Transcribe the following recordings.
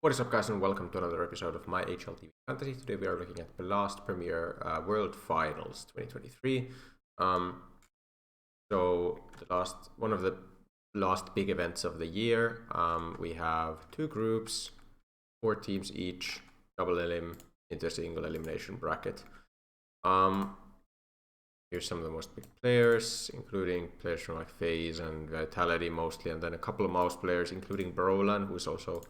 What is up, guys, and welcome to another episode of my HLTV Fantasy. Today we are looking at the last Premier World Finals 2023. So one of the last big events of the year. We have two groups, 4 teams each, double elim into a single elimination bracket. Here's some of the most big players, including players from like FaZe and Vitality mostly, and then a couple of mouse players, including Brolan, who's also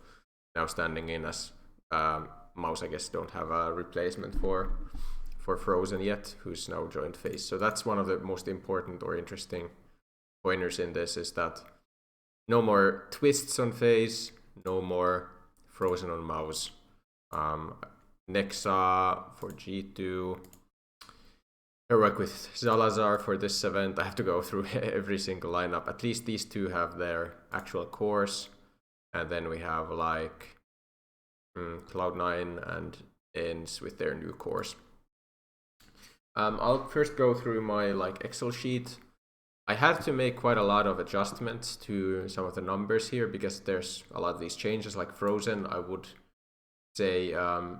now standing in as Mouse. I guess don't have a replacement for Frozen yet, who's now joined FaZe. So that's one of the most important or interesting pointers in this, is that no more twists on FaZe, no more Frozen on Mouse. Nexa for G2. Heroic with Zalazar for this event. I have to go through every single lineup. At least these two have their actual cores. And then we have like Cloud9 and Ends with their new cores. I'll first go through my Excel sheet. I had to make quite a lot of adjustments to some of the numbers here because there's a lot of these changes. Like Frozen, I would say the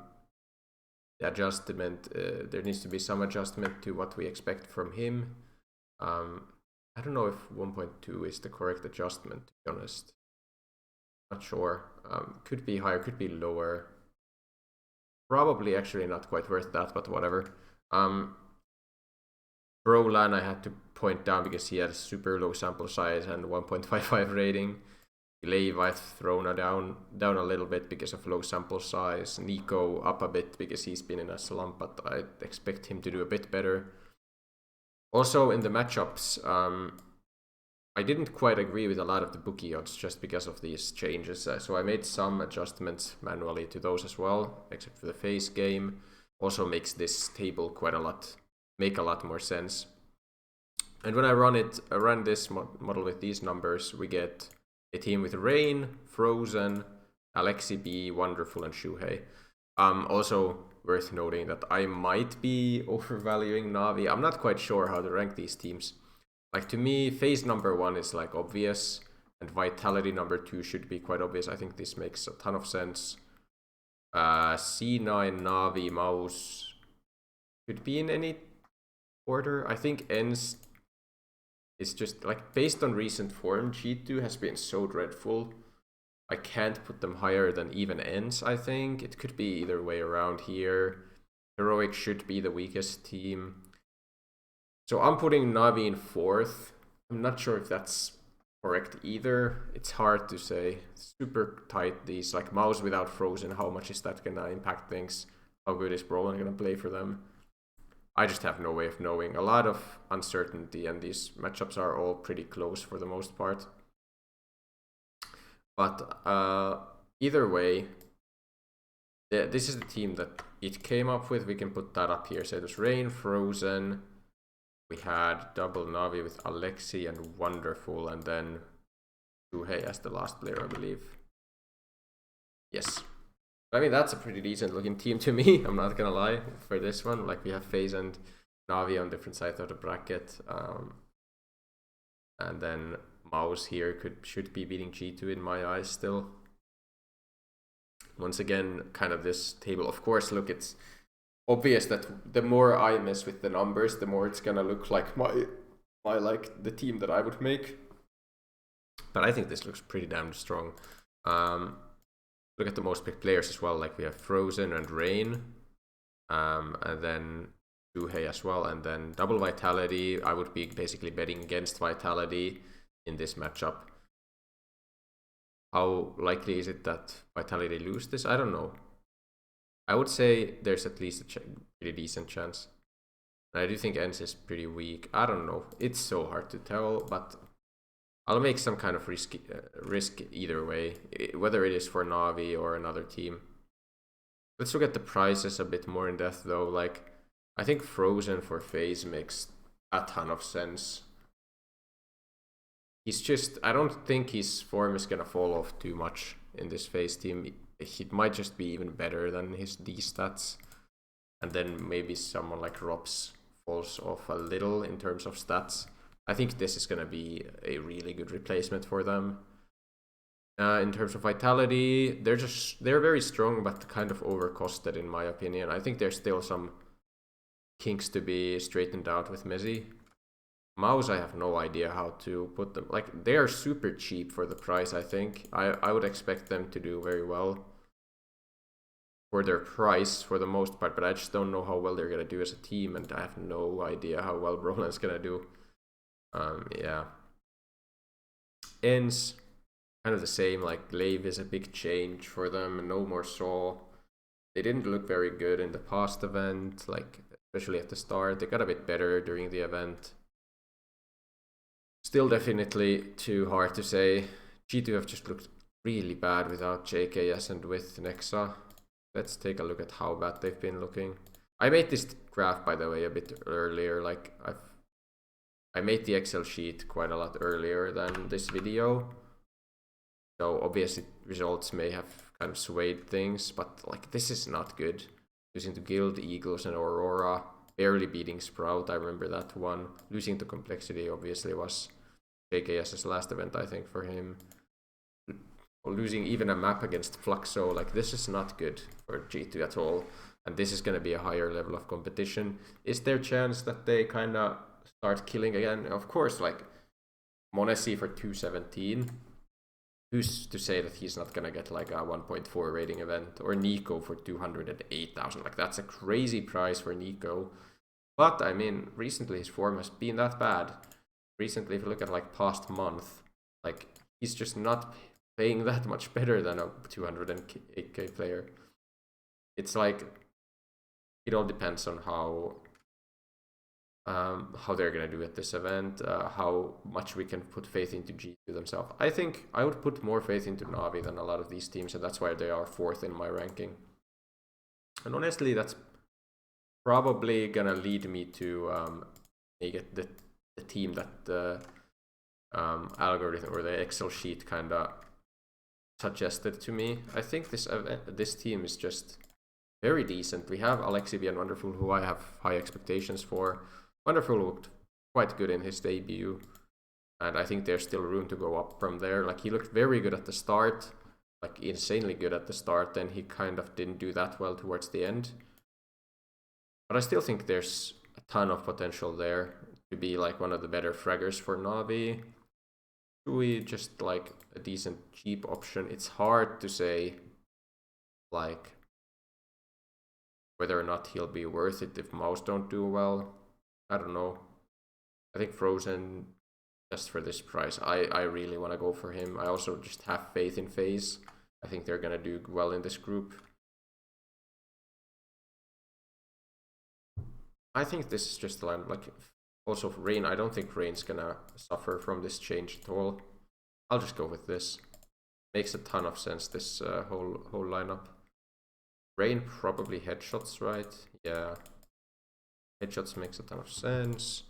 adjustment, there needs to be some adjustment to what we expect from him. I don't know if 1.2 is the correct adjustment, to be honest. Not sure. Could be higher, could be lower. Probably actually not quite worth that, but whatever. Brolan I had to point down because he had a super low sample size and 1.55 rating. Glaive I've thrown down a little bit because of low sample size. Nico up a bit because he's been in a slump, but I expect him to do a bit better. Also in the matchups, I didn't quite agree with a lot of the bookie odds just because of these changes. So I made some adjustments manually to those as well, except for the FaZe game. Also makes this table make a lot more sense. And when I run this model with these numbers, we get a team with Rain, Frozen, Alexi B, Wonderful, and Shuhei. Also worth noting that I might be overvaluing Navi. I'm not quite sure how to rank these teams. Like, to me, FaZe number 1 is like obvious, and Vitality number 2 should be quite obvious. I think this makes a ton of sense. C9, Navi, Mouse could be in any order. I think Ends is just like, based on recent form, G2 has been so dreadful. I can't put them higher than even Ends, I think. It could be either way around here. Heroic should be the weakest team. So I'm putting Navi in 4th. I'm not sure if that's correct either. It's hard to say. Super tight, these. Like, Mouse without Frozen, how much is that gonna impact things? How good is Brolan gonna play for them? I just have no way of knowing. A lot of uncertainty, and these matchups are all pretty close for the most part. But either way, this is the team that it came up with. We can put that up here. So it was Rain, Frozen. We had double Navi with Alexi and Wonderful, and then Shuhei as the last player, I believe. Yes. I mean, that's a pretty decent looking team to me, I'm not gonna lie, for this one. Like, we have FaZe and Navi on different sides of the bracket. And then Mouse here should be beating G2 in my eyes still. Once again, kind of this table. Of course, look, it's obvious that the more I mess with the numbers, the more it's gonna look like my like the team that I would make. But I think this looks pretty damn strong. Look at the most picked players as well. Like, we have Frozen and Rain, and then Shuhei as well, and then double Vitality. I would be basically betting against Vitality in this matchup. How likely is it that Vitality lose this? I don't know. I would say there's at least a pretty decent chance. And I do think Ends is pretty weak. I don't know. It's so hard to tell, but I'll make some kind of risk either way, whether it is for Navi or another team. Let's look at the prices a bit more in depth, though. Like, I think Frozen for FaZe makes a ton of sense. I don't think his form is gonna fall off too much in this FaZe team. He might just be even better than his D stats. And then maybe someone like Robs falls off a little in terms of stats. I think this is going to be a really good replacement for them. In terms of vitality, they're very strong, but kind of overcosted in my opinion. I think there's still some kinks to be straightened out with Messi. Mouse, I have no idea how to put them. Like, they are super cheap for the price, I think. I would expect them to do very well for their price for the most part, but I just don't know how well they're going to do as a team, and I have no idea how well Brolin's going to do. Yeah. Ends, kind of the same. Like, Glaive is a big change for them, no more Saw. They didn't look very good in the past event, like, especially at the start. They got a bit better during the event. Still definitely too hard to say. G2 have just looked really bad without JKS and with Nexa. Let's take a look at how bad they've been looking. I made this graph, by the way, a bit earlier. Like, I made the Excel sheet quite a lot earlier than this video. So obviously results may have kind of swayed things, but like, this is not good. Losing to Guild, Eagles, and Aurora. Barely beating Sprout, I remember that one. Losing to Complexity obviously was JKS's last event, I think, for him. Losing even a map against Fluxo, like, this is not good for G2 at all. And this is going to be a higher level of competition. Is there a chance that they kind of start killing again? Of course, like, Monesi for 217. Who's to say that he's not going to get like a 1.4 rating event? Or Nico for 208,000. Like, that's a crazy price for Nico. But, I mean, recently his form has been that bad. Recently, if you look at like past month, like, he's just not playing that much better than a 208k player. It's like, it all depends on how they're gonna do at this event, how much we can put faith into G2 themselves. I think I would put more faith into Navi than a lot of these teams, and that's why they are 4th in my ranking. And honestly, that's probably gonna lead me to make it the team that the algorithm or the Excel sheet kind of suggested to me. I think this team is just very decent. We have Alexibi and Wonderful, who I have high expectations for. Wonderful looked quite good in his debut, and I think there's still room to go up from there. Like, he looked very good at the start, like insanely good at the start, then he kind of didn't do that well towards the end. But I still think there's a ton of potential there to be like one of the better fraggers for Navi. Shui, just like a decent cheap option. It's hard to say like whether or not he'll be worth it if Mouse don't do well. I don't know. I think Frozen, just for this price, I really want to go for him. I also just have faith in FaZe. I think they're gonna do well in this group. I think this is just the line. Like, also for Rain, I don't think Rain's gonna suffer from this change at all. I'll just go with this. Makes a ton of sense, this whole lineup. Rain probably headshots, right? Yeah. Headshots makes a ton of sense.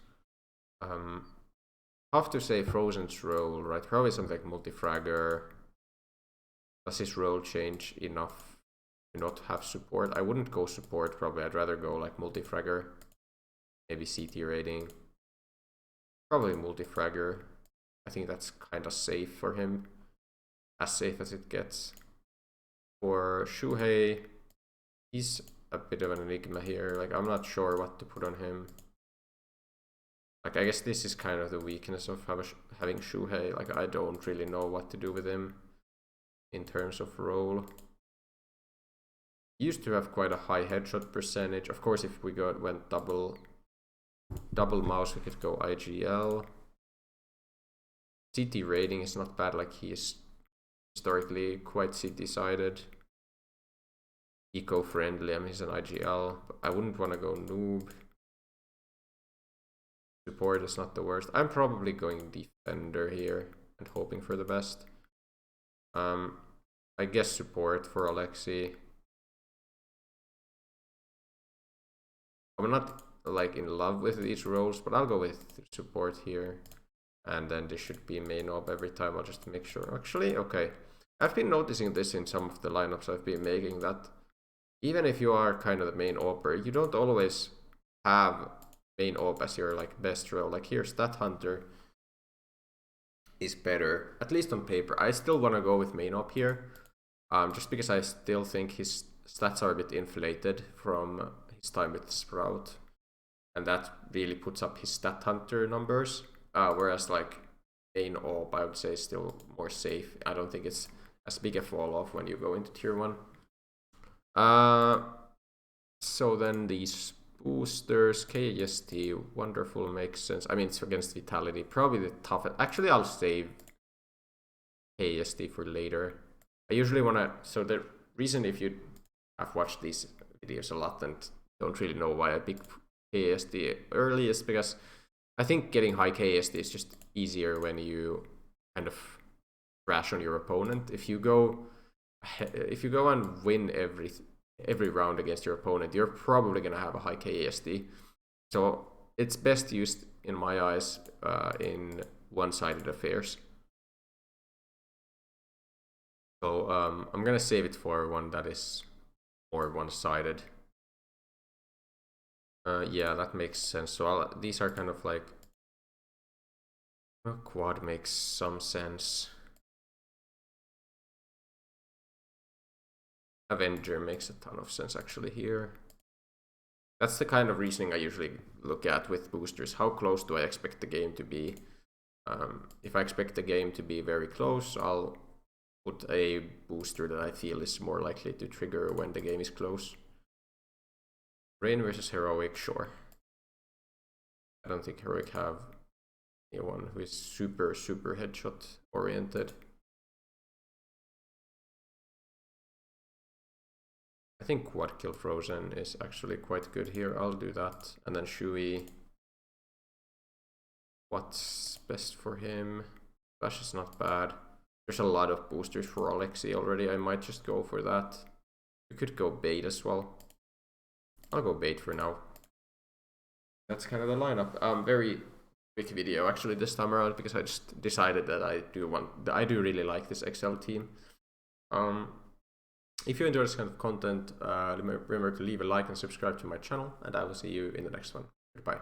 Have to say Frozen's role, right? Probably something like multi-fragger. Does his role change enough to not have support? I wouldn't go support, probably. I'd rather go like multi-fragger. Maybe CT rating. Probably multi-fragger. I think that's kind of safe for him. As safe as it gets. For Shuhei, he's a bit of an enigma here. Like, I'm not sure what to put on him. Like, I guess this is kind of the weakness of having Shuhei. Like, I don't really know what to do with him in terms of role. He used to have quite a high headshot percentage. Of course, if we went double mouse, we could go IGL. CT rating is not bad. Like, he is historically quite CT-sided. Eco-friendly, I mean, he's an IGL. But I wouldn't want to go noob. Support is not the worst. I'm probably going defender here and hoping for the best. I guess support for Alexi. I'm not like in love with these roles, but I'll go with support here. And then this should be main op every time. I'll just make sure. Actually, okay. I've been noticing this in some of the lineups I've been making, that even if you are kind of the main opper, you don't always have main op as your like best role. Like, here, Stat Hunter. is better, at least on paper. I still want to go with main op here, just because I still think his stats are a bit inflated from his time with Sprout, and that really puts up his stat hunter numbers, whereas like main op I would say is still more safe. I don't think it's as big a fall off when you go into tier 1. So then these boosters, KST, wonderful, makes sense. I mean, it's against Vitality, probably the toughest. Actually, I'll save KST for later. I usually want to, so the reason, if you have watched these videos a lot and don't really know why I pick KST early, is because I think getting high KST is just easier when you kind of crash on your opponent. If you go and win every round against your opponent, you're probably going to have a high KST. So it's best used, in my eyes, in one-sided affairs. So I'm going to save it for one that is more one-sided. Yeah, that makes sense. So these are kind of like, quad makes some sense. Avenger makes a ton of sense actually here. That's the kind of reasoning I usually look at with boosters. How close do I expect the game to be? If I expect the game to be very close, I'll put a booster that I feel is more likely to trigger when the game is close. Rain versus Heroic, sure. I don't think Heroic have anyone who is super headshot oriented. I think quad kill Frozen is actually quite good here. I'll do that. And then Shui. What's best for him? Flash is not bad. There's a lot of boosters for Alexi already. I might just go for that. You could go bait as well. I'll go bait for now. That's kind of the lineup. Very quick video actually this time around, because I just decided that I do really like this XL team. If you enjoy this kind of content, remember to leave a like and subscribe to my channel, and I will see you in the next one. Goodbye.